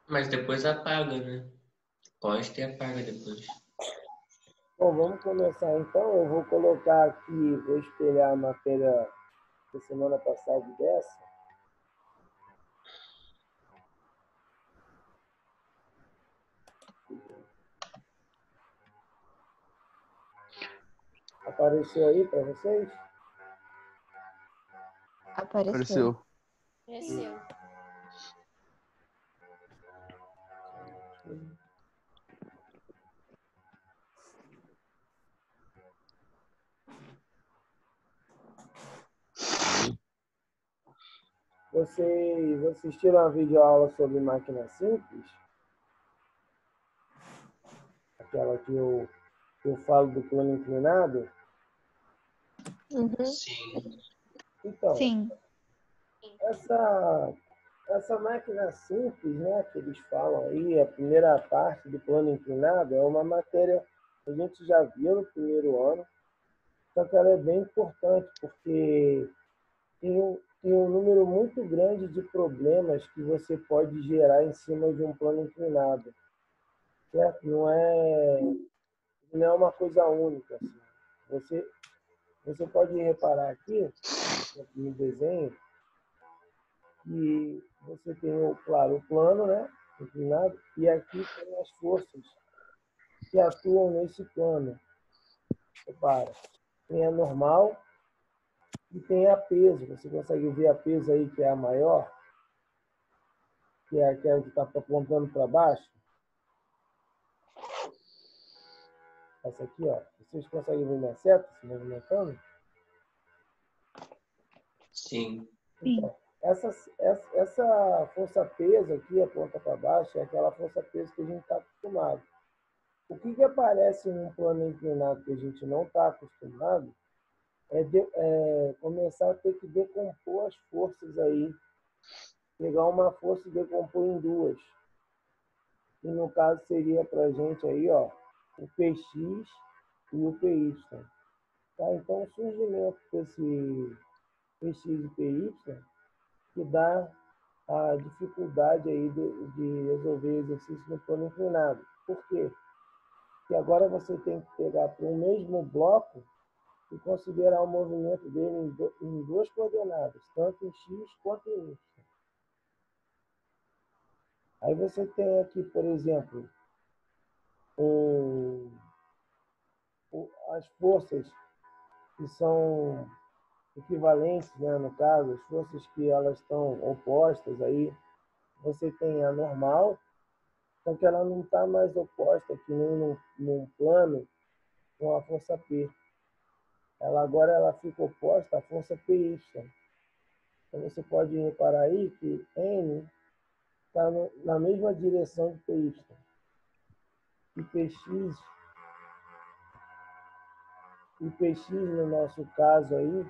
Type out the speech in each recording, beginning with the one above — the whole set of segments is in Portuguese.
Mas depois apaga, né? Posta e apaga depois. Bom, vamos começar então. Eu vou colocar aqui, vou espelhar a matéria da semana passada e dessa. Apareceu aí para vocês? Apareceu. Apareceu. Vocês assistiram a videoaula sobre máquina simples? Aquela que eu falo do plano inclinado? Uhum. Sim. Então, Sim. essa máquina simples, né, que eles falam aí, a primeira parte do plano inclinado, é uma matéria que a gente já viu no primeiro ano, só que ela é bem importante, porque tem um número muito grande de problemas que você pode gerar em cima de um plano inclinado, certo? Não é uma coisa única. Assim. Você pode reparar aqui, no desenho, que você tem, claro, o plano, né, inclinado, e aqui tem as forças que atuam nesse plano. Repara, tem a normal e tem a peso. Você consegue ver a peso aí, que é a maior, que é aquela que está apontando para baixo? Essa aqui, ó. Vocês conseguem ver minha seta se movimentando? Sim. Então, essa força-peso aqui, aponta para baixo, é aquela força-peso que a gente está acostumado. O que aparece num plano inclinado que a gente não está acostumado é começar a ter que decompor as forças aí. Pegar uma força e decompor em duas. E no caso seria para a gente aí, ó, o PX e o PY. Tá? Então o surgimento desse PX e PY que dá a dificuldade aí de resolver exercício no plano inclinado. Por quê? Porque agora você tem que pegar para o mesmo bloco e considerar o movimento dele em duas coordenadas, tanto em X quanto em Y. Aí você tem aqui, por exemplo, as forças que são equivalentes, né, no caso, as forças que elas estão opostas aí, você tem a normal, só que ela não está mais oposta que nem num plano com a força P. Ela fica oposta à força PY. Então você pode reparar aí que N está na mesma direção de PY. E PX no nosso caso aí,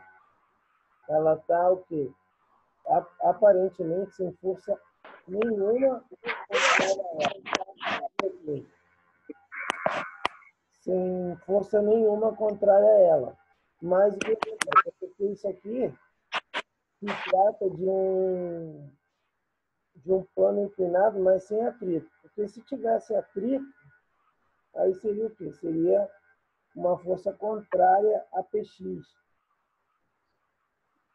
ela está o quê? Aparentemente sem força nenhuma sem força nenhuma contrária a ela. Mas o que acontece? É porque isso aqui se trata de um plano inclinado, mas sem atrito. Porque se tivesse atrito, aí seria o quê? Seria uma força contrária a PX.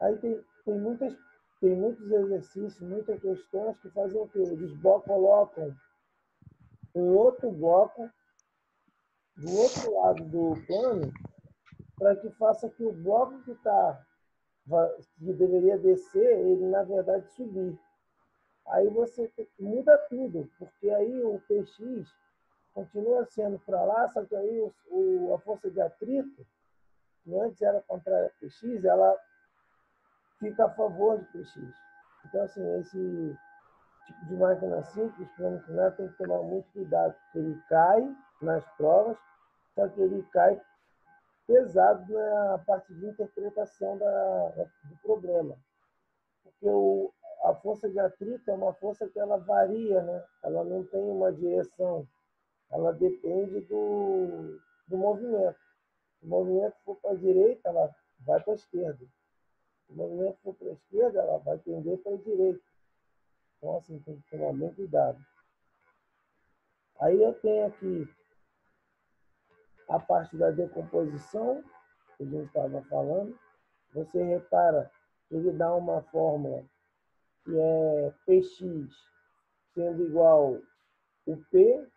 Aí tem muitos exercícios, muitas questões que fazem o quê? Eles colocam um outro bloco do outro lado do plano para que faça que o bloco que deveria descer, ele na verdade subir. Aí você muda tudo, porque aí o PX continua sendo para lá, só que aí a força de atrito, que antes era contrária a PX, ela fica a favor de PX. Então, assim, esse tipo de máquina simples, plano inclinado, tem que tomar muito cuidado, porque ele cai nas provas, só que ele cai pesado na parte de interpretação do problema. Porque a força de atrito é uma força que ela varia, né? Ela não tem uma direção, ela depende do movimento. Se o movimento for para a direita, ela vai para a esquerda. Se o movimento for para a esquerda, ela vai tender para a direita. Então, assim, tem que tomar muito cuidado. Aí eu tenho aqui a parte da decomposição, que a gente estava falando. Você repara que ele dá uma fórmula que é Px sendo igual o P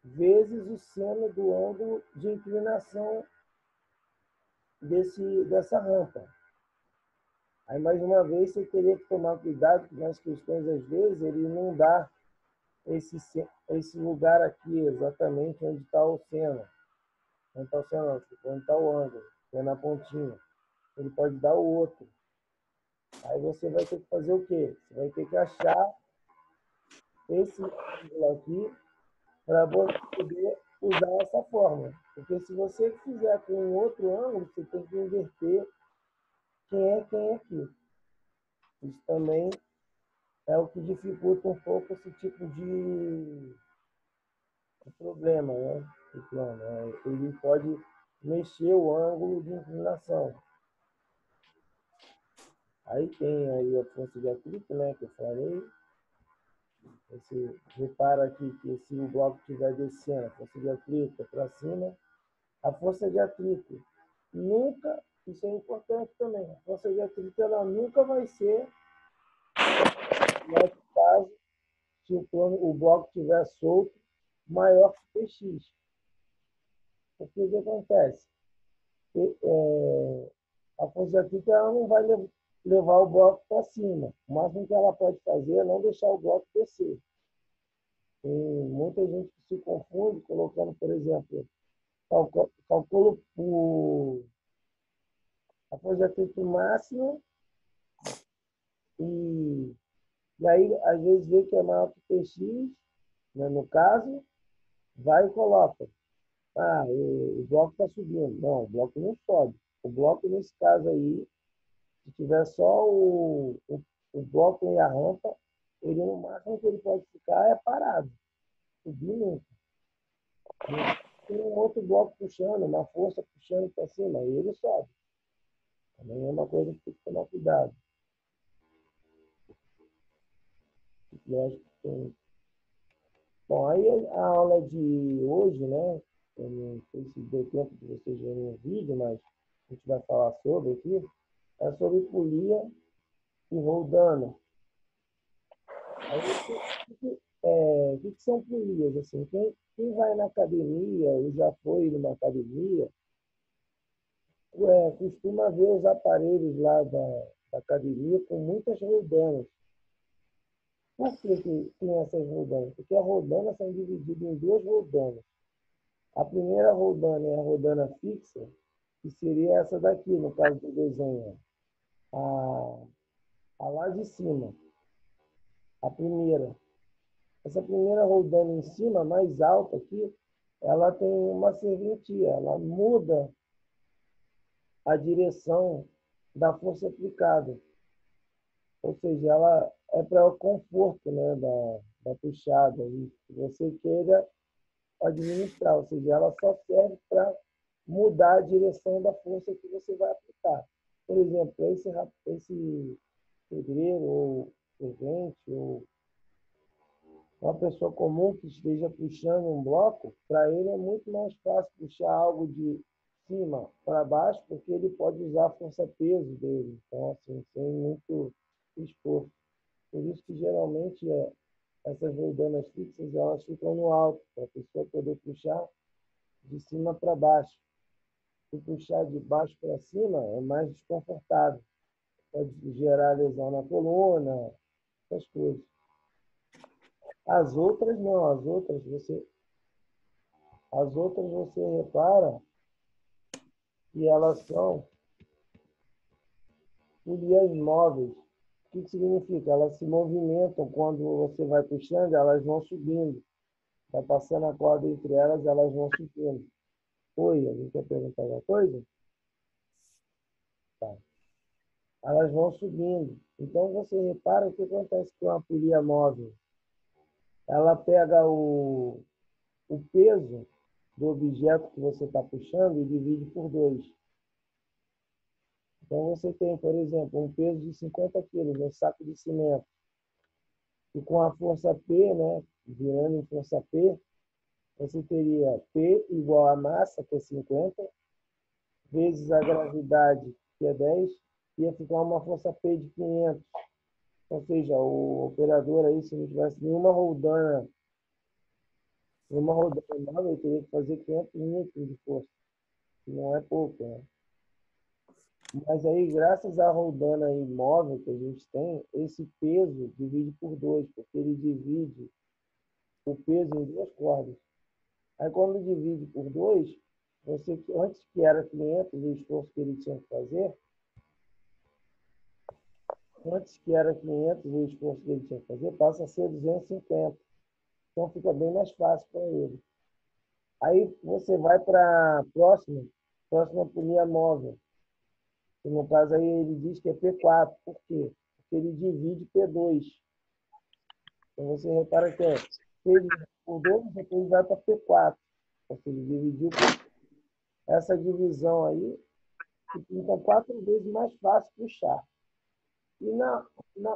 vezes o seno do ângulo de inclinação dessa rampa. Aí, mais uma vez, você teria que tomar cuidado, porque nas questões, às vezes, ele não dá esse lugar aqui, exatamente onde está o seno. Onde está o seno, onde está o ângulo, que é na pontinha. Ele pode dar o outro. Aí você vai ter que fazer o quê? Você vai ter que achar esse ângulo aqui para poder usar essa fórmula. Porque se você fizer com um outro ângulo, você tem que inverter quem é aqui. Isso também é o que dificulta um pouco esse tipo de problema, né? Ele pode mexer o ângulo de inclinação. Aí tem aí a força de atrito, né, que eu falei. Você repara aqui que se o bloco estiver descendo, a força de atrito é para cima, a força de atrito nunca, isso é importante também, a força de atrito ela nunca vai ser, nesse caso, se o bloco estiver solto, maior que Px. O que acontece? A força de atrito ela não vai levar o bloco para cima. O máximo que ela pode fazer é não deixar o bloco descer. Tem muita gente que se confunde colocando, por exemplo, calculo a força de atrito máxima e aí, às vezes, vê que é maior que Px, né, no caso, vai e coloca. Ah, o bloco está subindo. Não, o bloco não sobe. O bloco, nesse caso aí, se tiver só o bloco e a rampa, ele no máximo que ele pode ficar é parado, subir nunca. Tem um outro bloco puxando, uma força puxando para cima, aí ele sobe. Também é uma coisa que tem que tomar cuidado. Lógico que tem. Bom, aí a aula de hoje, né? Eu não sei se deu tempo de vocês verem o vídeo, mas a gente vai falar sobre aqui, é sobre polia e roldana. Aí, o que são polias? Assim, quem vai na academia ou já foi numa academia, costuma ver os aparelhos lá da academia com muitas roldanas. Por que tem essas roldanas? Porque as roldanas são divididas em duas roldanas. A primeira roldana é a roldana fixa, que seria essa daqui, no caso do desenho. A lá de cima, a primeira. Essa primeira roldana em cima, mais alta aqui, ela tem uma serventia, ela muda a direção da força aplicada. Ou seja, ela é para o conforto, né, da puxada, e que você queira administrar. Ou seja, ela só serve para mudar a direção da força que você vai aplicar. Por exemplo, esse pedreiro ou servente ou uma pessoa comum que esteja puxando um bloco, para ele é muito mais fácil puxar algo de cima para baixo, porque ele pode usar a força-peso dele. Então, assim, sem muito esforço. Por isso que, geralmente, essas roldanas fixas, elas ficam no alto, para a pessoa poder puxar de cima para baixo. Se puxar de baixo para cima, é mais desconfortável. Pode gerar lesão na coluna, essas coisas. As outras não, as outras você repara que elas são polias móveis. O que significa? Elas se movimentam quando você vai puxando, elas vão subindo. Vai passando a corda entre elas, elas vão subindo. Oi, alguém quer perguntar alguma coisa? Tá. Elas vão subindo. Então você repara o que acontece com a polia móvel. Ela pega o peso do objeto que você está puxando e divide por 2. Então, você tem, por exemplo, um peso de 50 quilos no saco de cimento. E com a força P, né, virando em força P, você teria P igual a massa, que é 50, vezes a gravidade, que é 10, ia ficar uma força P de 500. Ou seja, o operador aí, se não tivesse nenhuma rodana nova, ele teria que fazer 500 newtons de força, que não é pouco, né? Mas aí, graças à rodana aí móvel que a gente tem, esse peso divide por 2, porque ele divide o peso em duas cordas. Aí, quando divide por 2, você, antes que era 500 o esforço que ele tinha que fazer, passa a ser 250. Então, fica bem mais fácil para ele. Aí, você vai para a próxima polia móvel. E, no caso, aí ele diz que é P4. Por quê? Porque ele divide P2. Então, você repara que é P por 2, depois vai para P4. Ou seja, dividiu essa divisão aí, fica 4 vezes mais fácil puxar. E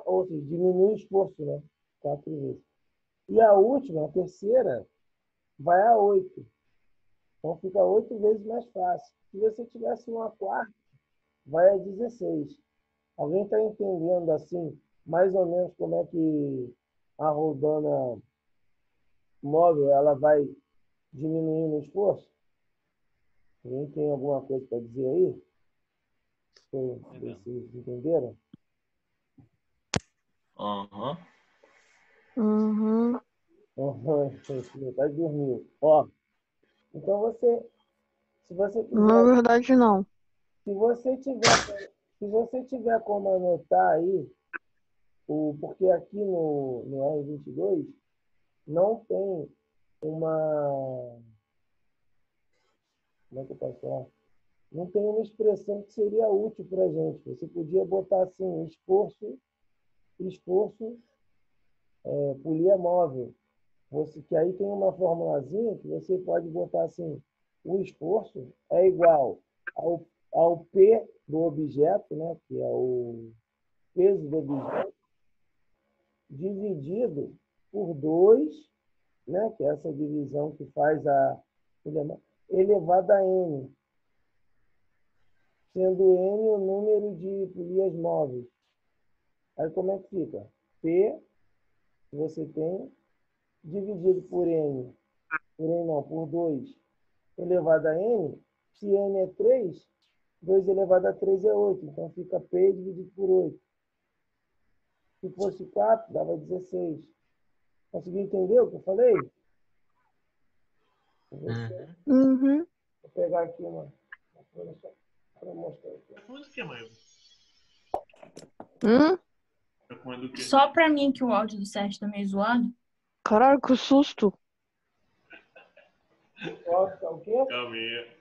ou seja, diminui o esforço, né? 4 vezes. E a última, a terceira, vai a 8. Então fica 8 vezes mais fácil. Se você tivesse uma quarta, vai a 16. Alguém está entendendo assim, mais ou menos como é que a rodana móvel ela vai diminuindo o esforço? Alguém tem alguma coisa para dizer aí? Vocês entenderam? Aham. Uhum. Tá dormindo. Ó, então se você Na quiser, verdade, não. se você tiver, se você tiver como anotar aí, porque aqui no R22 não tem uma, como é que eu posso falar? Não tem uma expressão que seria útil para a gente. Você podia botar assim, esforço, polia móvel. Que aí tem uma formulazinha que você pode botar assim, o esforço é igual ao P do objeto, né, que é o peso do objeto, dividido por 2, né, que é essa divisão que faz elevado a n, sendo n o número de polias móveis. Aí como é que fica? P, que você tem, dividido por 2 elevado a n, se n é 3, 2 elevado a 3 é 8, então fica P dividido por 8. Se fosse 4, dava 16. Conseguiu entender o que eu falei? Uhum. Vou pegar aqui uma coisa só para mostrar aqui. Tá comendo o que, mãe? Hum? Tá comendo o quê? Só pra mim que o áudio do Sérgio tá meio zoado. Caralho, que susto. Tá o quê? Calma aí.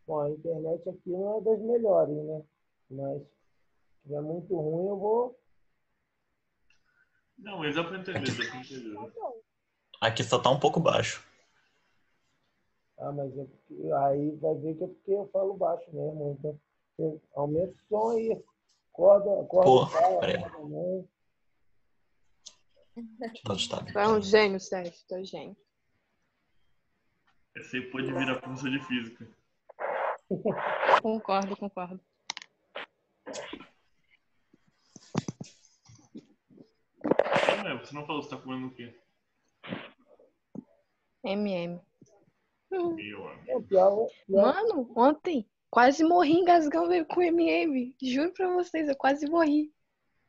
Bom, a internet aqui não é das melhores, né? Mas se estiver muito ruim, eu vou... Não, mas dá pra entender, dá pra entender. Aqui só tá um pouco baixo. Ah, mas aí vai ver que é porque eu falo baixo mesmo. Então, você aumenta o som aí. Corda Pô, fala, peraí. corda não. Deixa eu dar o destaque. Tu é um gênio, Sérgio. Tu é um gênio. Essa aí pode virar professor de física. Concordo. Não, mãe, você não falou que você tá comendo o quê? MM. Meu amigo. É, pior, Mano, ontem quase morri engasgando com MM. Juro pra vocês, eu quase morri.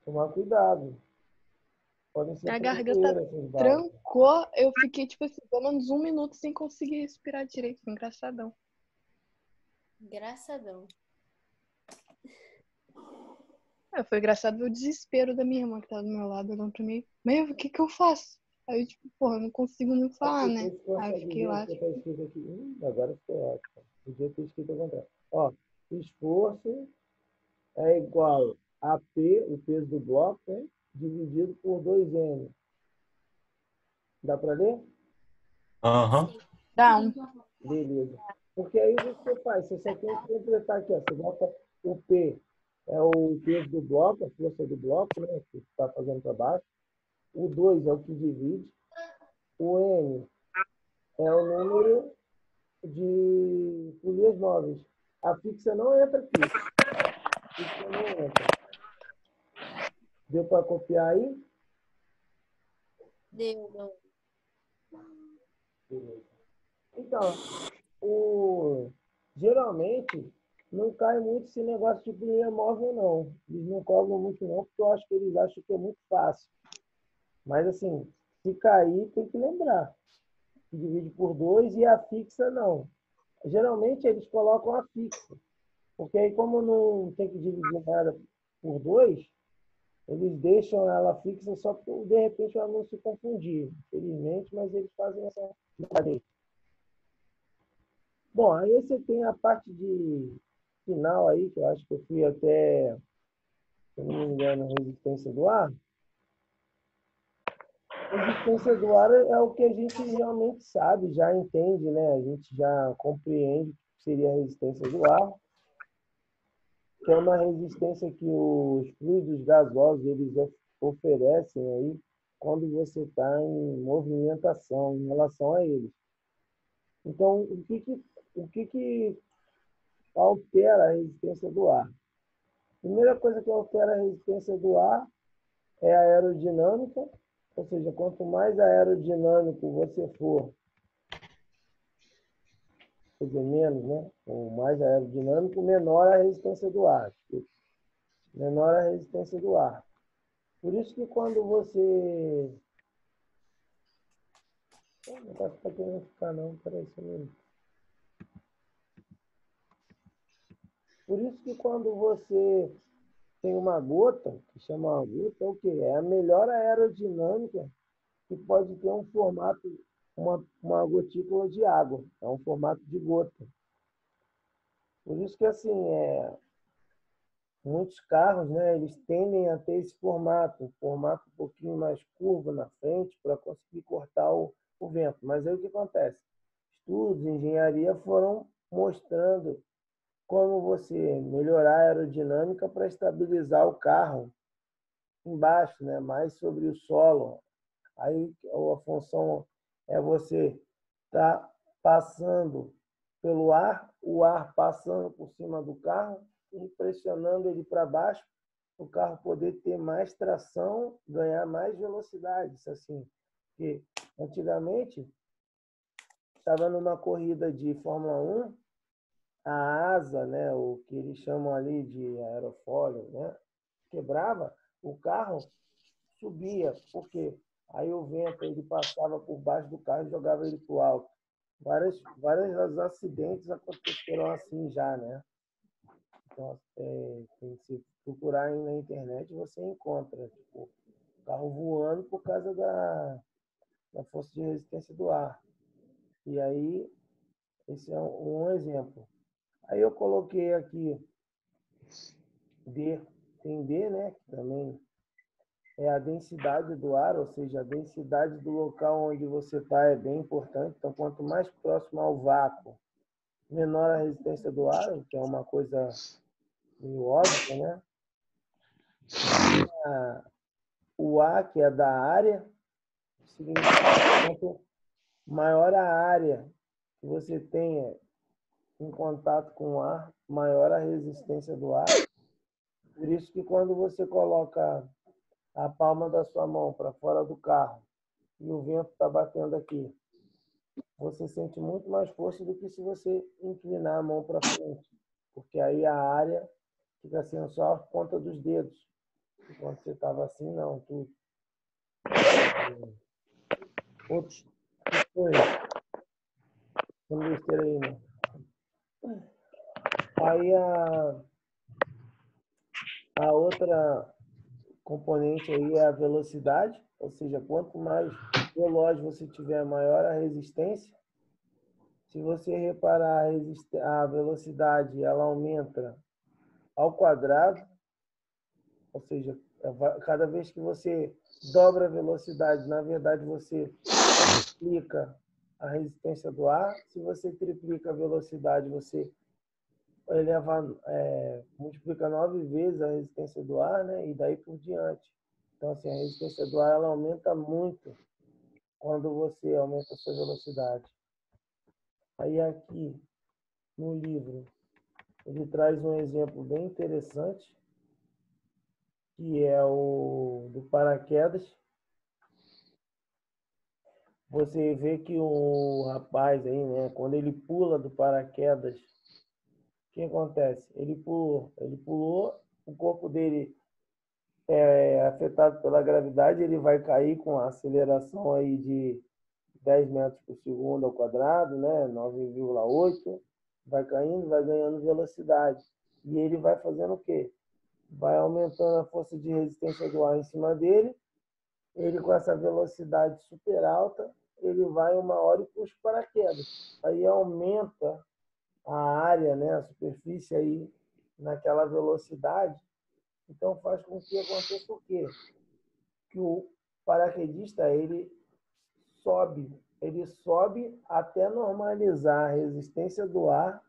tomar cuidado. Podem ser Minha garganta traiçoeiras essas balas. trancou. Eu fiquei, tipo assim, pelo menos 1 minuto sem conseguir respirar direito. Foi engraçadão. Engraçadão. Foi engraçado ver o desespero da minha irmã que tava do meu lado, olhando pra mim. Meu, o que que eu faço? Aí eu, tipo, porra, não consigo nem falar, né? Aí eu fiquei lá, Tá escrito aqui. Agora ficou ótimo. Podia ter escrito ao contrário. Ó, esforço é igual a P, o peso do bloco, né? Dividido por 2N. Dá para ler? Aham. dá um. Beleza. Porque aí você faz, você só tem que completar aqui, ó. Você bota o P é o peso do bloco, a força do bloco, né, que está fazendo para baixo. O 2 é o que divide. O N é o número de polias móveis. A fixa não entra aqui. A fixa não entra. Deu para copiar aí? Deu, não. Beleza. Então, geralmente não cai muito esse negócio de polia móvel, não. Eles não cobram muito, não, porque eu acho que eles acham que é muito fácil. Mas, assim, se cair, tem que lembrar. Que divide por 2 e a fixa não. Geralmente eles colocam a fixa. Porque aí, como não tem que dividir nada por 2, eles deixam ela fixa só para, de repente, ela não se confundir. Infelizmente, mas eles fazem essa brincadeira. Bom, aí você tem a parte de final aí, que eu acho que eu fui até, se não me engano, resistência do ar. Resistência do ar é o que a gente realmente sabe, já entende, né? A gente já compreende o que seria a resistência do ar, que é uma resistência que os fluidos gasosos eles oferecem aí quando você está em movimentação em relação a eles. Então, o que altera a resistência do ar? A primeira coisa que altera a resistência do ar é a aerodinâmica, ou seja, quanto mais aerodinâmico você for, quer dizer, menos, né? Ou mais aerodinâmico, menor a resistência do ar. Menor a resistência do ar. Por isso que quando você... Não está querendo ficar, não. Peraí, só um minuto. Por isso que quando você tem uma gota, que chama uma gota, é o quê? É a melhor aerodinâmica que pode ter um formato, uma gotícula de água. É um formato de gota. Por isso que, assim, muitos carros, né, eles tendem a ter esse formato, um formato um pouquinho mais curvo na frente para conseguir cortar o vento. Mas aí o que acontece? Estudos de engenharia foram mostrando como você melhorar a aerodinâmica para estabilizar o carro embaixo, né, mais sobre o solo. Aí a função é você estar passando pelo ar, o ar passando por cima do carro e pressionando ele para baixo, o carro poder ter mais tração, ganhar mais velocidade. Isso assim, porque antigamente estava numa corrida de Fórmula 1, a asa, né, o que eles chamam ali de aerofólio, né, quebrava, o carro subia, porque aí o vento ele passava por baixo do carro e jogava ele para o alto. Vários acidentes aconteceram assim já, né? Então, se procurar aí na internet, você encontra tipo, carro voando por causa da força de resistência do ar. E aí, esse é um exemplo. Aí eu coloquei aqui D, tem D, né? Que também é a densidade do ar, ou seja, a densidade do local onde você está é bem importante. Então, quanto mais próximo ao vácuo, menor a resistência do ar, que é uma coisa meio óbvia, né? O A, que é da área, significa que quanto maior a área que você tenha em contato com o ar, maior a resistência do ar. Por isso que quando você coloca a palma da sua mão para fora do carro e o vento está batendo aqui, você sente muito mais força do que se você inclinar a mão para frente, porque aí a área fica sendo só a ponta dos dedos. Enquanto você estava assim, não, tudo. Outros questões. Vamos besteira aí, né? Aí a outra componente aí é a velocidade, ou seja, quanto mais veloz você tiver, maior a resistência. Se você reparar, a velocidade ela aumenta ao quadrado, ou seja, cada vez que você dobra a velocidade, na verdade você triplica a resistência do ar. Se você triplica a velocidade, você multiplica 9 vezes a resistência do ar, né? E daí por diante. Então, assim, a resistência do ar ela aumenta muito quando você aumenta a sua velocidade. Aí aqui no livro ele traz um exemplo bem interessante, que é o do paraquedas. Você vê que o rapaz aí, né, quando ele pula do paraquedas, o que acontece? Ele pulou, o corpo dele é afetado pela gravidade, ele vai cair com a aceleração aí de 10 metros por segundo ao quadrado, né, 9,8, vai caindo, vai ganhando velocidade. E ele vai fazendo o quê? Vai aumentando a força de resistência do ar em cima dele. Ele, com essa velocidade super alta, ele vai uma hora e puxa o paraquedas. Aí aumenta a área, né, a superfície aí naquela velocidade. Então faz com que aconteça o quê? Que o paraquedista ele sobe até normalizar a resistência do ar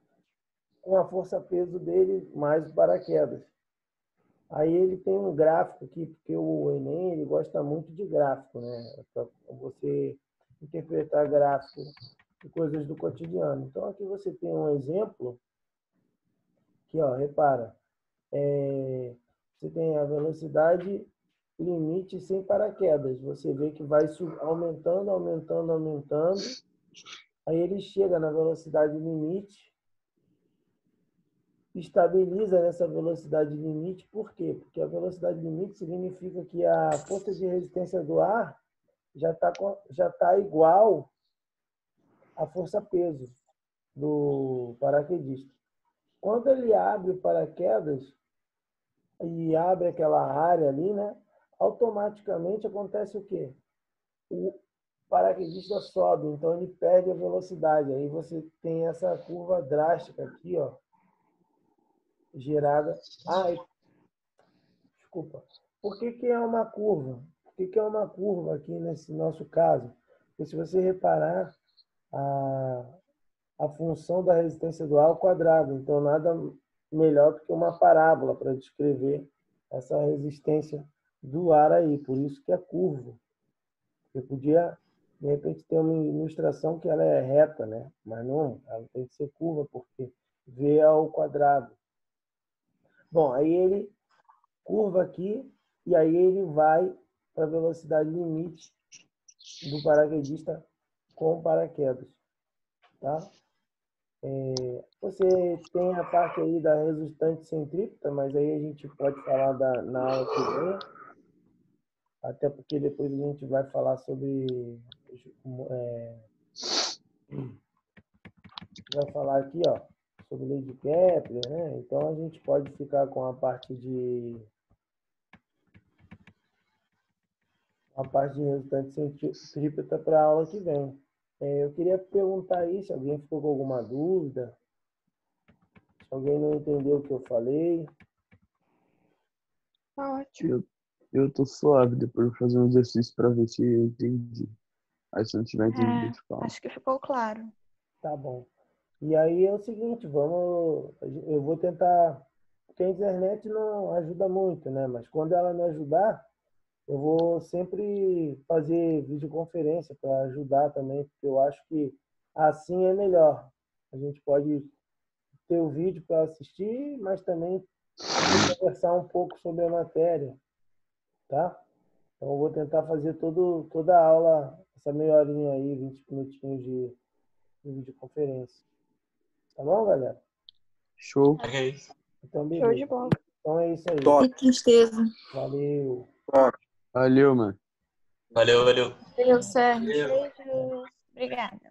com a força-peso dele mais o paraquedas. Aí ele tem um gráfico aqui, porque o Enem ele gosta muito de gráfico, né? Para você interpretar gráfico de coisas do cotidiano. Então aqui você tem um exemplo, que ó, repara, você tem a velocidade limite sem paraquedas. Você vê que vai aumentando, aumentando, aumentando. Aí ele chega na velocidade limite, estabiliza nessa velocidade limite. Por quê? Porque a velocidade limite significa que a força de resistência do ar já tá igual à força-peso do paraquedista. Quando ele abre o paraquedas e abre aquela área ali, né? Automaticamente acontece o quê? O paraquedista sobe, então ele perde a velocidade. Aí você tem essa curva drástica aqui, ó, gerada. Desculpa. Por que é uma curva? Por que é uma curva aqui nesse nosso caso? Porque se você reparar, a função da resistência do ar ao quadrado. Então, nada melhor do que uma parábola para descrever essa resistência do ar aí. Por isso que é curvo. Eu podia, de repente, ter uma ilustração que ela é reta, né? Mas não, ela tem que ser curva, porque V ao quadrado. Bom, aí ele curva aqui e aí ele vai para a velocidade limite do paraquedista com paraquedas. Tá? Você tem a parte aí da resultante centrípeta, mas aí a gente pode falar na aula que vem, até porque depois a gente vai falar sobre... vai falar aqui, ó, sobre lei de Kepler, né? Então a gente pode ficar com a parte de resultante centrípeta para a aula que vem. Eu queria perguntar aí se alguém ficou com alguma dúvida, se alguém não entendeu o que eu falei. Tá ótimo. Eu tô suave, depois eu vou fazer um exercício para ver se eu entendi. Aí se não tiver entendido, eu falo. Acho que ficou claro. Tá bom. E aí é o seguinte, eu vou tentar, porque a internet não ajuda muito, né? Mas quando ela me ajudar, eu vou sempre fazer videoconferência para ajudar também, porque eu acho que assim é melhor. A gente pode ter o vídeo para assistir, mas também conversar um pouco sobre a matéria, tá? Então eu vou tentar fazer toda a aula, essa meia horinha aí, 20 minutinhos de videoconferência. Tá bom, galera? Show. Ok. Então, Show beleza. de bola. Então é isso aí. Que tristeza. Valeu. Valeu, mano. Valeu, valeu. Valeu, Sérgio. Valeu. Beijo. Obrigada.